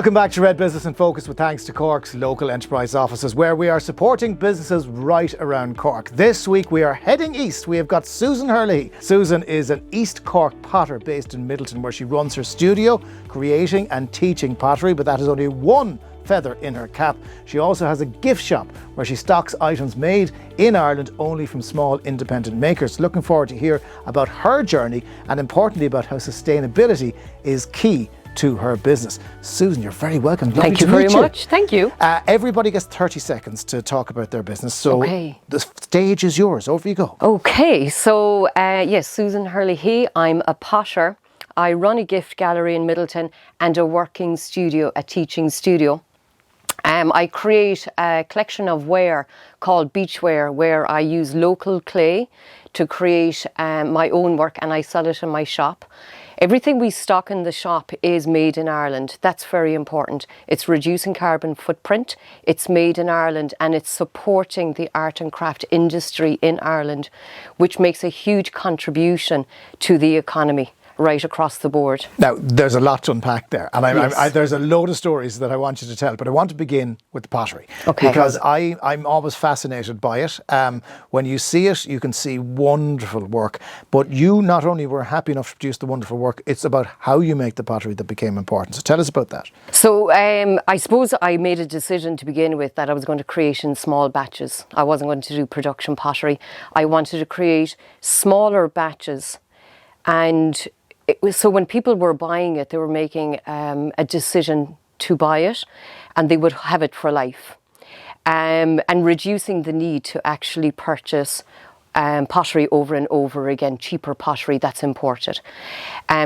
Welcome back to Red Business in Focus with thanks to Cork's local enterprise offices, where we are supporting businesses right around Cork. This week we are heading east. We have got Susan Herlihy. Susan is an East Cork potter based in Middleton, where she runs her studio, creating and teaching pottery, but that is only one feather in her cap. She also has a gift shop where she stocks items made in Ireland only from small independent makers. Looking forward to hear about her journey and importantly about how sustainability is key to her business. Susan, you're very welcome. Thank you very much. Thank you. Everybody gets 30 seconds to talk about their business. So the stage is yours. Over you go. Okay, so yes, Susan Herlihy. I'm a potter. I run a gift gallery in Middleton and a working studio, a teaching studio. I create a collection of ware called beachware, where I use local clay to create my own work, and I sell it in my shop. Everything we stock in the shop is made in Ireland. That's very important. It's reducing carbon footprint, it's made in Ireland, and it's supporting the art and craft industry in Ireland, which makes a huge contribution to the economy right across the board. Now, there's a lot to unpack there, and there's a load of stories that I want you to tell, but I want to begin with the pottery. Okay. Because I'm always fascinated by it. When you see it, you can see wonderful work, but you not only were happy enough to produce the wonderful work, it's about how you make the pottery that became important. So tell us about that. So I suppose I made a decision to begin with that I was going to create in small batches. I wasn't going to do production pottery. I wanted to create smaller batches, and so when people were buying it, they were making a decision to buy it, and they would have it for life, and reducing the need to actually purchase pottery over and over again, cheaper pottery that's imported.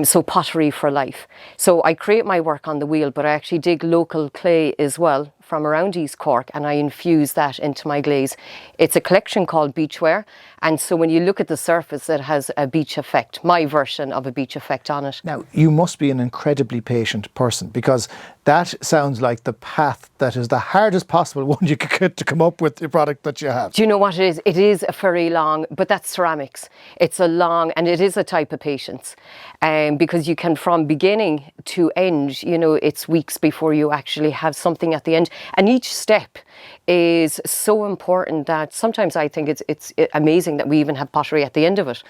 So pottery for life. So I create my work on the wheel, but I actually dig local clay as well from around East Cork, and I infuse that into my glaze. It's a collection called Beachware, and so when you look at the surface, it has a beach effect, my version of a beach effect on it. Now, you must be an incredibly patient person, because that sounds like the path that is the hardest possible one you could get to come up with the product that you have. Do you know what it is? It is a very long, but that's ceramics. It's a long, and it is a type of patience, because you can, from beginning to end, you know, it's weeks before you actually have something at the end. And each step is so important that sometimes I think it's amazing that we even have pottery at the end of it.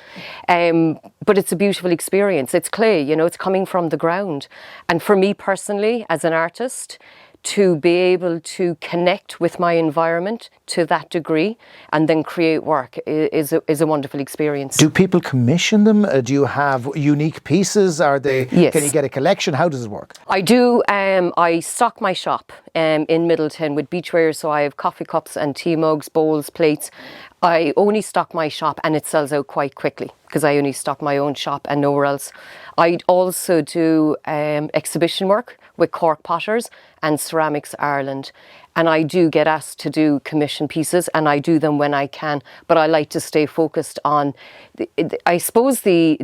But it's a beautiful experience. It's clay, you know, it's coming from the ground. And for me personally, as an artist, to be able to connect with my environment to that degree and then create work is a wonderful experience. Do people commission them? Do you have unique pieces? Are they? Yes. Can you get a collection? How does it work? I do. I stock my shop in Middleton with beachware, so I have coffee cups and tea mugs, bowls, plates. I only stock my shop, and it sells out quite quickly because I only stock my own shop and nowhere else. I also do exhibition work with Cork Potters and Ceramics Ireland, and I do get asked to do commission pieces, and I do them when I can, but I like to stay focused on I suppose the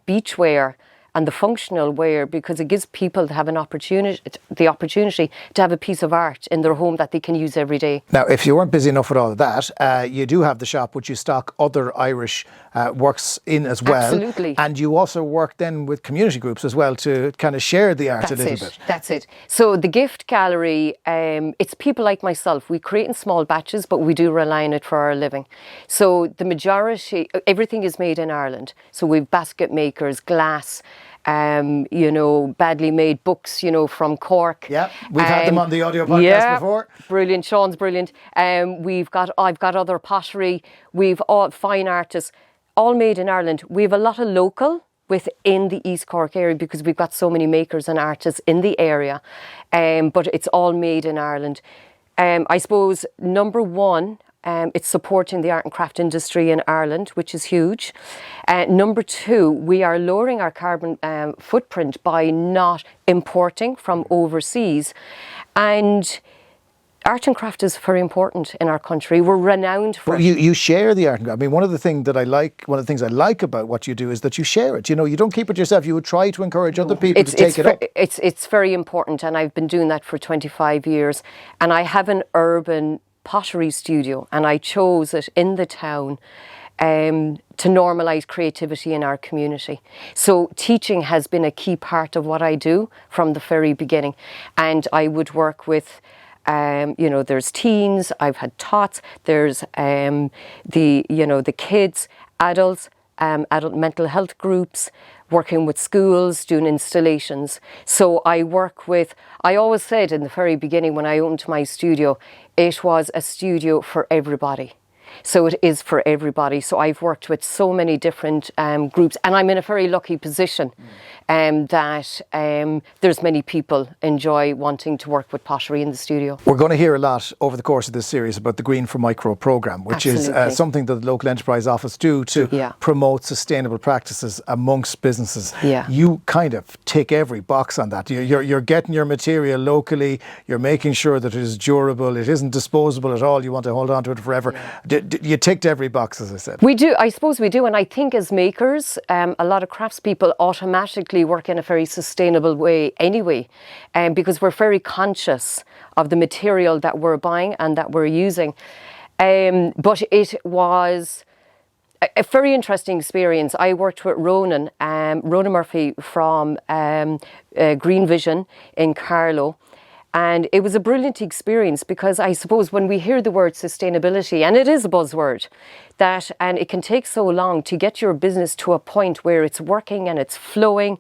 beachwear and the functional wear, because it gives people to have the opportunity to have a piece of art in their home that they can use every day. Now, if you weren't busy enough with all of that, you do have the shop which you stock other Irish works in as well. Absolutely. And you also work then with community groups as well to kind of share the art a little bit. That's it. So the gift gallery, it's people like myself. We create in small batches, but we do rely on it for our living. So the majority, everything is made in Ireland. So we've basket makers, glass, you know, badly made books, you know, from Cork. Yeah, we've had them on the audio podcast before. Brilliant, Sean's brilliant. I've got other pottery. We've all fine artists, all made in Ireland. We have a lot of local within the East Cork area because we've got so many makers and artists in the area, but it's all made in Ireland. I suppose number one, it's supporting the art and craft industry in Ireland, which is huge. Number two, we are lowering our carbon footprint by not importing from overseas. And art and craft is very important in our country. We're renowned for it. You share the art and craft. I mean, one of the things I like about what you do is that you share it. You know, you don't keep it yourself. You would try to encourage other people to take it up. It's very important, and I've been doing that for 25 years. And I have an urban pottery studio, and I chose it in the town to normalise creativity in our community. So teaching has been a key part of what I do from the very beginning. And I would work with, there's teens, I've had tots, there's the kids, adults, adult mental health groups, working with schools, doing installations. So I always said in the very beginning when I opened my studio, it was a studio for everybody. So it is for everybody. So I've worked with so many different groups, and I'm in a very lucky position that there's many people enjoy wanting to work with pottery in the studio. We're going to hear a lot over the course of this series about the Green for Micro programme, which Absolutely. is something that the local enterprise office do to promote sustainable practices amongst businesses. Yeah. You kind of tick every box on that. You're getting your material locally, you're making sure that it is durable, it isn't disposable at all, you want to hold on to it forever. Yeah. You ticked every box, as I said. We do, I suppose we do, and I think as makers, a lot of craftspeople automatically work in a very sustainable way anyway, because we're very conscious of the material that we're buying and that we're using. But it was a very interesting experience. I worked with Ronan Murphy from Green Vision in Carlow. And it was a brilliant experience because I suppose when we hear the word sustainability, and it is a buzzword, and it can take so long to get your business to a point where it's working and it's flowing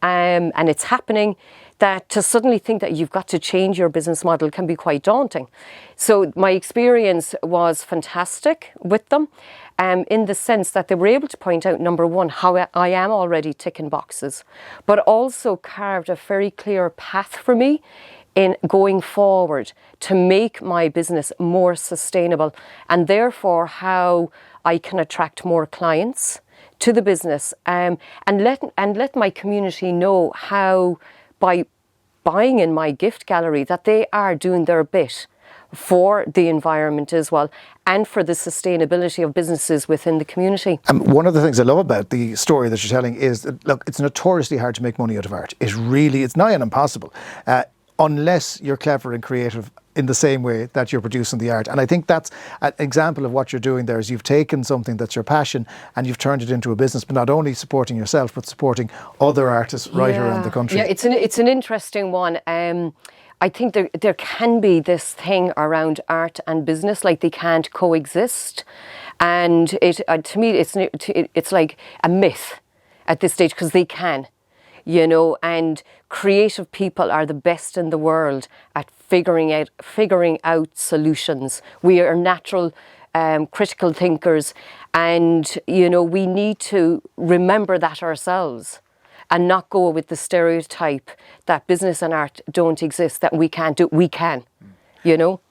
and it's happening, that to suddenly think that you've got to change your business model can be quite daunting. So my experience was fantastic with them in the sense that they were able to point out, number one, how I am already ticking boxes, but also carved a very clear path for me in going forward to make my business more sustainable, and therefore how I can attract more clients to the business, and let my community know how, by buying in my gift gallery, that they are doing their bit for the environment as well and for the sustainability of businesses within the community. One of the things I love about the story that you're telling is that, look, it's notoriously hard to make money out of art. It's nigh on impossible. Unless you're clever and creative in the same way that you're producing the art. And I think that's an example of what you're doing there, is you've taken something that's your passion and you've turned it into a business, but not only supporting yourself, but supporting other artists right around the country. Yeah, it's an interesting one. I think there can be this thing around art and business, like they can't coexist. And to me, it's like a myth at this stage, because they can. And creative people are the best in the world at figuring out solutions. We are natural critical thinkers, and we need to remember that ourselves and not go with the stereotype that business and art don't exist, that we can't do. We can.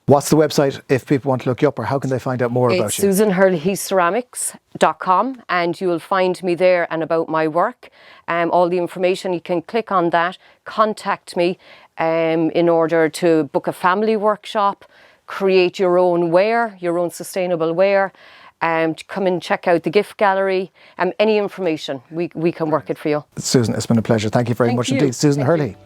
What's the website if people want to look you up, or how can they find out more about you? It's SusanHerlihyCeramics.com, and you will find me there and about my work. All the information, you can click on that, contact me in order to book a family workshop, create your own wear, your own sustainable wear, come and check out the gift gallery. Any information, we can work it for you. Susan, it's been a pleasure. Thank you very much indeed. Susan Herlihy.